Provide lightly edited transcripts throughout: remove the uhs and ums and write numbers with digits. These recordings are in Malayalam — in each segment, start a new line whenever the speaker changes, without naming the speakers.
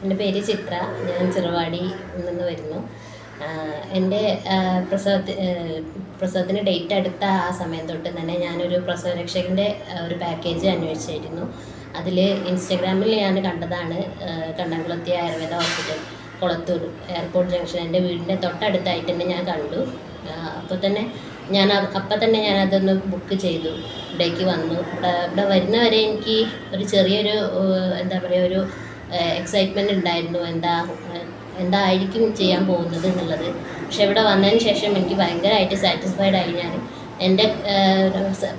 എൻ്റെ പേര് ചിത്ര. ഞാൻ ചെറുവാടി നിന്ന് വരുന്നു. എൻ്റെ പ്രസവത്തിന് ഡേറ്റ് അടുത്ത ആ സമയം തൊട്ട് തന്നെ ഞാനൊരു പ്രസവരക്ഷകൻ്റെ ഒരു പാക്കേജ് അന്വേഷിച്ചായിരുന്നു. അതിൽ ഇൻസ്റ്റഗ്രാമിൽ ഞാൻ കണ്ടതാണ് കണ്ടംകുളത്തി Ayurveda hospital, Kolathur airport junction. എൻ്റെ വീടിൻ്റെ തൊട്ടടുത്തായിട്ട് തന്നെ ഞാൻ കണ്ടു. അപ്പോൾ തന്നെ ഞാനതൊന്ന് ബുക്ക് ചെയ്തു. ഇവിടേക്ക് വന്നു. ഇവിടെ വരുന്നവരെ എനിക്ക് ഒരു ചെറിയൊരു എന്താ പറയുക, ഒരു എക്സൈറ്റ്മെൻറ്റ് ഉണ്ടായിരുന്നു, എന്തായിരിക്കും ചെയ്യാൻ പോകുന്നത് എന്നുള്ളത്. പക്ഷെ ഇവിടെ വന്നതിന് ശേഷം എനിക്ക് ഭയങ്കരമായിട്ട് സാറ്റിസ്ഫൈഡ് ആയി. ഞാൻ എൻ്റെ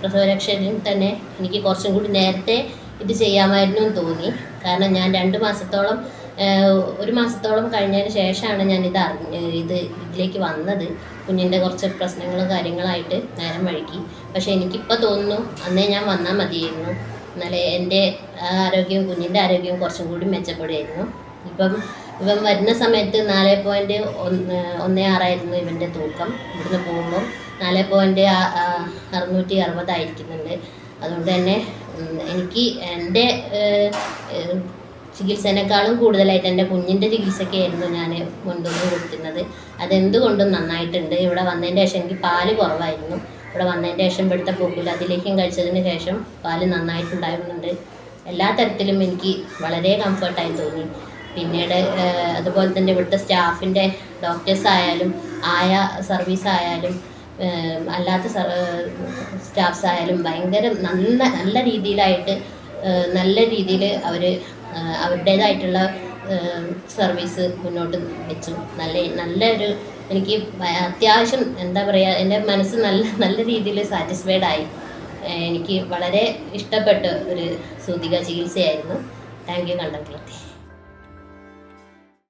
പ്രസവരക്ഷയിൽ തന്നെ എനിക്ക് കുറച്ചും കൂടി നേരത്തെ ഇത് ചെയ്യാമായിരുന്നു എന്ന് തോന്നി. കാരണം ഞാൻ 2 മാസത്തോളം 1 മാസത്തോളം കഴിഞ്ഞതിന് ശേഷമാണ് ഞാൻ ഇതിലേക്ക് വന്നത്. കുഞ്ഞിൻ്റെ കുറച്ച് പ്രശ്നങ്ങളും കാര്യങ്ങളായിട്ട് നേരം വഴുകി. പക്ഷേ എനിക്കിപ്പോൾ തോന്നുന്നു അന്നേ ഞാൻ വന്നാൽ മതിയായിരുന്നു. എന്നാലേ എൻ്റെ ആരോഗ്യവും കുഞ്ഞിൻ്റെ ആരോഗ്യവും കുറച്ചും കൂടി മെച്ചപ്പെടുമായിരുന്നു. ഇവൻ വരുന്ന സമയത്ത് 4.16 ഇവൻ്റെ തൂക്കം. ഇവിടുന്ന് പോകുമ്പം 4.660 ആയിരിക്കുന്നുണ്ട്. അതുകൊണ്ട് തന്നെ എനിക്ക് എൻ്റെ ചികിത്സേനേക്കാളും കൂടുതലായിട്ട് എൻ്റെ കുഞ്ഞിൻ്റെ ചികിത്സയ്ക്കായിരുന്നു ഞാൻ മുൻതൂക്കം കൊടുത്തിരുന്നത്. അതെന്തുകൊണ്ടും നന്നായിട്ടുണ്ട്. ഇവിടെ വന്നതിന് ശേഷം എനിക്ക് പാല് കുറവായിരുന്നു. ഇവിടെ വന്നതിന് ശേഷം ഇവിടുത്തെ പൂക്കുല അതിലേക്കും കഴിച്ചതിന് ശേഷം പാല് നന്നായിട്ടുണ്ടായിരുന്നുണ്ട്. എല്ലാ തരത്തിലും എനിക്ക് വളരെ കംഫർട്ടായി തോന്നി. പിന്നീട് അതുപോലെ തന്നെ ഇവിടുത്തെ സ്റ്റാഫിൻ്റെ, ഡോക്ടേഴ്സ് ആയാലും സർവീസ് ആയാലും അല്ലാത്ത സ്റ്റാഫ്സ് ആയാലും ഭയങ്കര നല്ല രീതിയിൽ അവർ അവരുടേതായിട്ടുള്ള സർവീസ് മുന്നോട്ട് വെച്ചു. നല്ലൊരു എനിക്ക് അത്യാവശ്യം എന്താ പറയുക, എൻ്റെ മനസ്സ് നല്ല രീതിയിൽ സാറ്റിസ്ഫൈഡ് ആയി. എനിക്ക് വളരെ ഇഷ്ടപ്പെട്ട ഒരു സൂതിക ചികിത്സയായിരുന്നു. താങ്ക് യു കണ്ടംകുളത്തി.